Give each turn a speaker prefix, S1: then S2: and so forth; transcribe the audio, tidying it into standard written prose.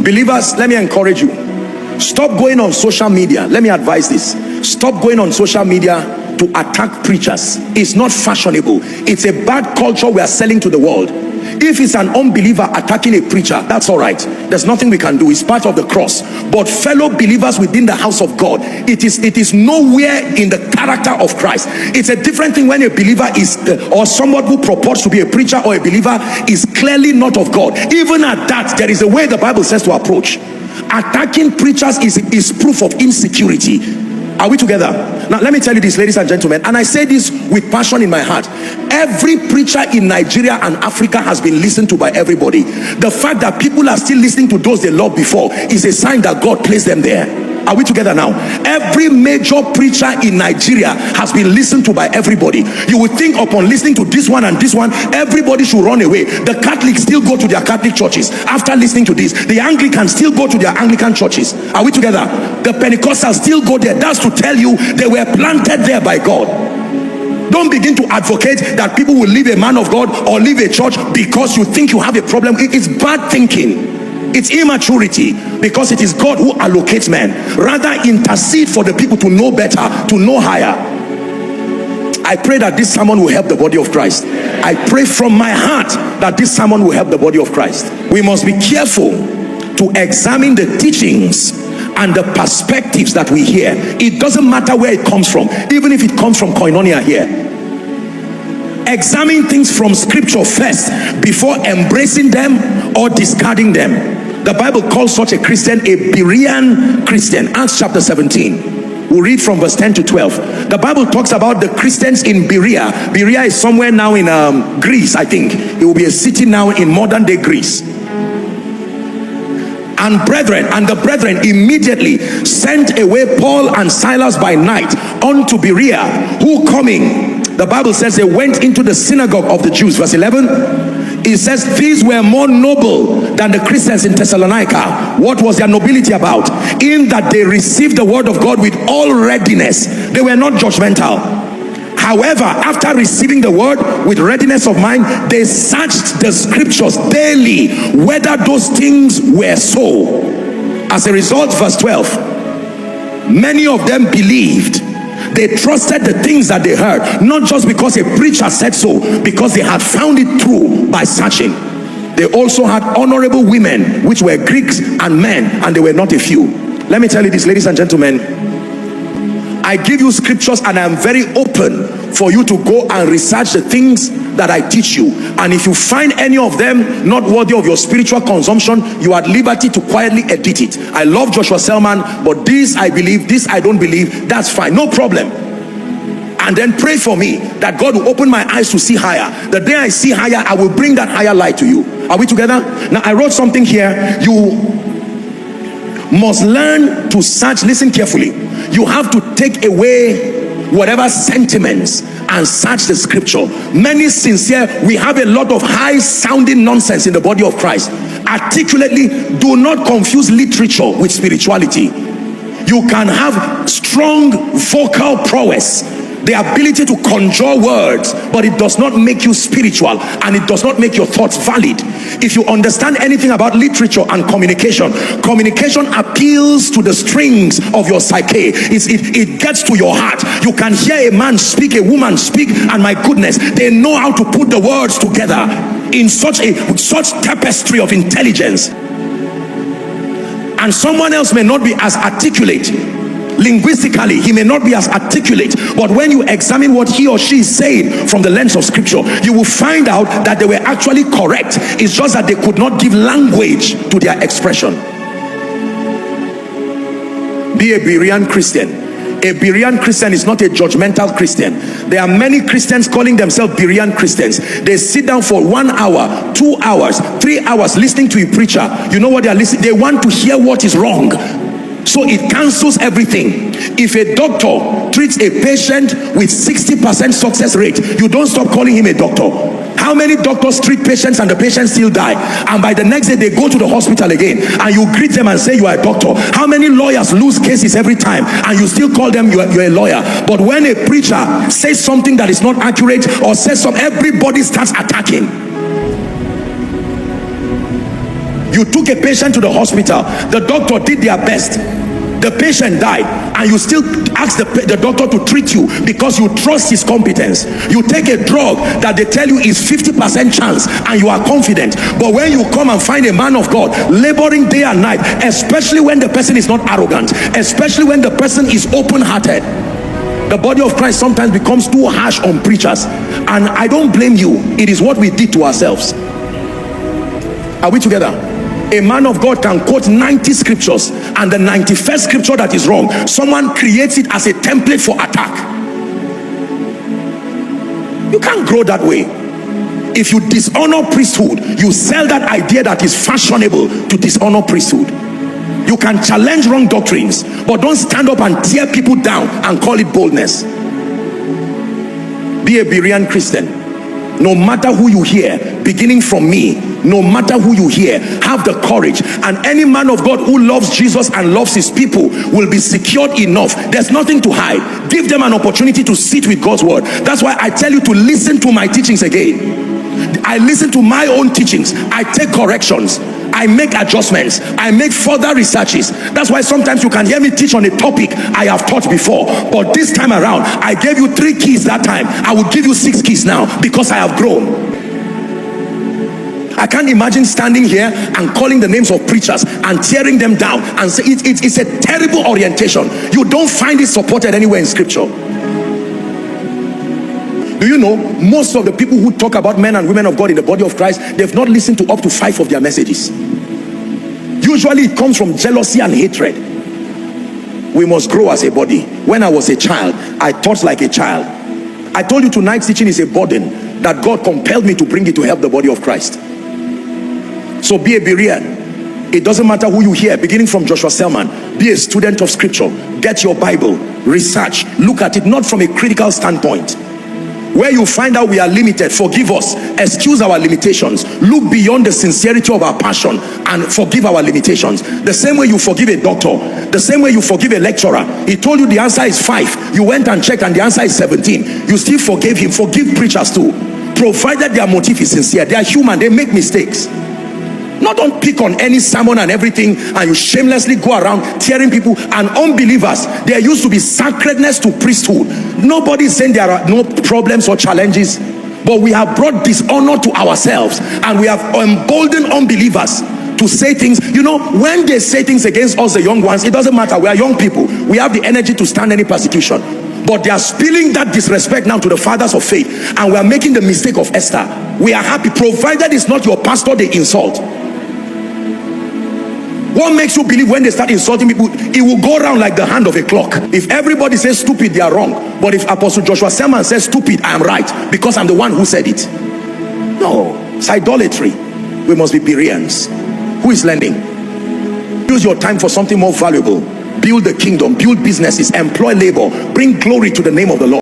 S1: Believers, let me encourage you. Stop going on social media. Let me advise this. Stop going on social media to attack preachers. It's not fashionable. It's a bad culture we are selling to the world. If it's an unbeliever attacking a preacher, that's all right. There's nothing we can do. It's part of the cross. But fellow believers within the house of God, it is nowhere in the character of Christ. It's a different thing when a believer is or someone who purports to be a preacher or a believer is clearly not of God. Even at that, there is a way the Bible says to approach. Attacking preachers is proof of insecurity. Are we together? Now let me tell you this, ladies and gentlemen, and I say this with passion in my heart. Every preacher in Nigeria and Africa has been listened to by everybody. The fact that people are still listening to those they loved before is a sign that God placed them there. Are we together now? Every major preacher in Nigeria has been listened to by everybody. You would think upon listening to this one and this one, everybody should run away. The Catholics still go to their Catholic churches after listening to this. The Anglicans still go to their Anglican churches. Are we together? The Pentecostals still go there. That's to tell you they were planted there by God. Don't begin to advocate that people will leave a man of God or leave a church because you think you have a problem. It's bad thinking. It's immaturity, because it is God who allocates men. Rather intercede for the people to know better, to know higher. I pray that this sermon will help the body of Christ. I pray from my heart that this sermon will help the body of Christ. We must be careful to examine the teachings and the perspectives that we hear. It doesn't matter where it comes from, even if it comes from Koinonia here. Examine things from scripture first before embracing them or discarding them. The Bible calls such a Christian a Berean Christian. Acts chapter 17. We'll read from verse 10 to 12. The Bible talks about the Christians in Berea. Berea is somewhere now in Greece, I think. It will be a city now in modern day Greece. And the brethren immediately sent away Paul and Silas by night unto Berea, who coming, the Bible says they went into the synagogue of the Jews. Verse 11. It says these were more noble than the Christians in Thessalonica. What was their nobility about? In that they received the word of God with all readiness. They were not judgmental. However, after receiving the word with readiness of mind, they searched the scriptures daily whether those things were so. As a result, verse 12, many of them believed. They trusted the things that they heard, not just because a preacher said so, because they had found it true by searching. They also had honorable women, which were Greeks and men, and they were not a few. Let me tell you this, ladies and gentlemen. I give you scriptures and I am very open for you to go and research the things that I teach you. And if you find any of them not worthy of your spiritual consumption, you are at liberty to quietly edit it. I love Joshua Selman, but this I believe, this I don't believe. That's fine, no problem. And then pray for me that God will open my eyes to see higher. The day I see higher, I will bring that higher light to you. Are we together? Now I wrote something here. You must learn to search. Listen carefully. You have to take away whatever sentiments and search the scripture. Many sincere, we have a lot of high sounding nonsense in the body of Christ. Articulately, do not confuse literature with spirituality. You can have strong vocal prowess, the ability to conjure words, but it does not make you spiritual, and it does not make your thoughts valid. If you understand anything about literature and communication, communication appeals to the strings of your psyche. It gets to your heart. You can hear a man speak, a woman speak, and my goodness, they know how to put the words together in such tapestry of intelligence. And someone else may not be as articulate. Linguistically, he may not be as articulate, but when you examine what he or she is saying from the lens of scripture, you will find out that they were actually correct. It's just that they could not give language to their expression. Be a Berean Christian. A Berean Christian is not a judgmental Christian. There are many Christians calling themselves Berean Christians. They sit down for 1 hour, 2 hours, 3 hours listening to a preacher. You know what they are listening? They want to hear what is wrong. So it cancels everything. If a doctor treats a patient with 60% success rate, you don't stop calling him a doctor. How many doctors treat patients and the patients still die, and by the next day they go to the hospital again, and you greet them and say you are a doctor? How many lawyers lose cases every time, and you still call them you're a lawyer? But when a preacher says something that is not accurate, or says something, everybody starts attacking. You took a patient to the hospital, the doctor did their best, the patient died, and you still ask the doctor to treat you because you trust his competence. You take a drug that they tell you is 50% chance and you are confident, but when you come and find a man of God laboring day and night, especially when the person is not arrogant, especially when the person is open-hearted, the body of Christ sometimes becomes too harsh on preachers, and I don't blame you. It is what we did to ourselves. Are we together? A man of God can quote 90 scriptures, and the 91st scripture that is wrong, someone creates it as a template for attack. You can't grow that way. If you dishonor priesthood, you sell that idea that is fashionable to dishonor priesthood. You can challenge wrong doctrines, but don't stand up and tear people down and call it boldness. Be a Berean Christian. No matter who you hear, beginning from me, no matter who you hear, have the courage. And any man of God who loves Jesus and loves his people will be secured enough. There's nothing to hide. Give them an opportunity to sit with God's word. That's why I tell you to listen to my teachings again. I listen to my own teachings. I take corrections. I make adjustments. I make further researches. That's why sometimes you can hear me teach on a topic I have taught before, but this time around I gave you 3 keys that time. I will give you 6 keys now because I have grown. I can't imagine standing here and calling the names of preachers and tearing them down and say it's a terrible orientation. You don't find it supported anywhere in scripture. Do you know most of the people who talk about men and women of God in the body of Christ, they've not listened to up to 5 of their messages. Usually it comes from jealousy and hatred. We must grow as a body. When I was a child, I taught like a child. I told you tonight's teaching is a burden that God compelled me to bring it to help the body of Christ. So be a Berean. It doesn't matter who you hear, beginning from Joshua Selman. Be a student of scripture. Get your Bible, research, look at it not from a critical standpoint. Where you find out we are limited, forgive us, excuse our limitations, look beyond the sincerity of our passion and forgive our limitations. The same way you forgive a doctor, the same way you forgive a lecturer. He told you the answer is 5, you went and checked and the answer is 17, you still forgave him. Forgive preachers too, provided their motive is sincere. They are human, they make mistakes. Not don't pick on any sermon and everything and you shamelessly go around tearing people. And unbelievers, there used to be sacredness to priesthood. Nobody is saying there are no problems or challenges, but we have brought dishonor to ourselves and we have emboldened unbelievers to say things. You know, when they say things against us, the young ones, it doesn't matter. We are young people, we have the energy to stand any persecution, but they are spilling that disrespect now to the fathers of faith, and we are making the mistake of Esther. We are happy provided it's not your pastor they insult. What makes you believe when they start insulting people, it will go around like the hand of a clock? If everybody says stupid, they are wrong. But if Apostle Joshua Selman says stupid, I am right because I'm the one who said it. No, it's idolatry. We must be Bereans. Who is learning? Use your time for something more valuable. Build the kingdom, build businesses, employ labor, bring glory to the name of the Lord.